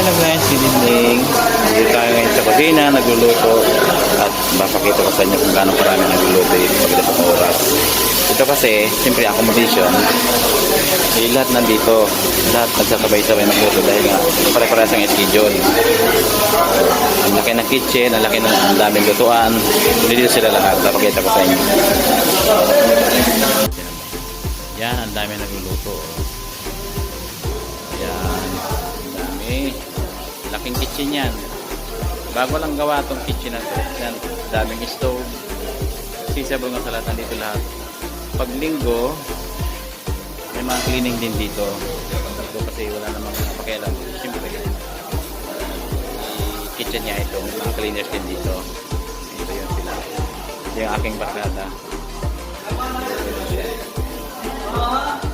Hello guys, good evening. Dito tayo ngayon sa kusina, nagluluto. At mapakita ko sa inyo kung gaano karami nagluluto yung pagdating ng oras. Ito kasi, siyempre accommodation. Lahat nandito. Lahat nagsasabay-sabay magluto dahil nga pare-parehas ang schedule. Ang laki ng kitchen, ang laki ng daming lutuan. Dito sila lahat. Napakita ko sa inyo. Yan, ang dami nagluluto. Yan, ang dami. Laking kitchen yan. Bago lang gawa itong kitchen na ito. Yan, daming stove. Sisabong nga sa lahat, nandito lahat. Pag linggo, may mga cleaning din dito. Dito kasi wala namang pakialam. Siyempre, kitchen niya ito. Mga cleaners din dito. Ito yun sila. Ito yung aking barkada. Ito yun siya.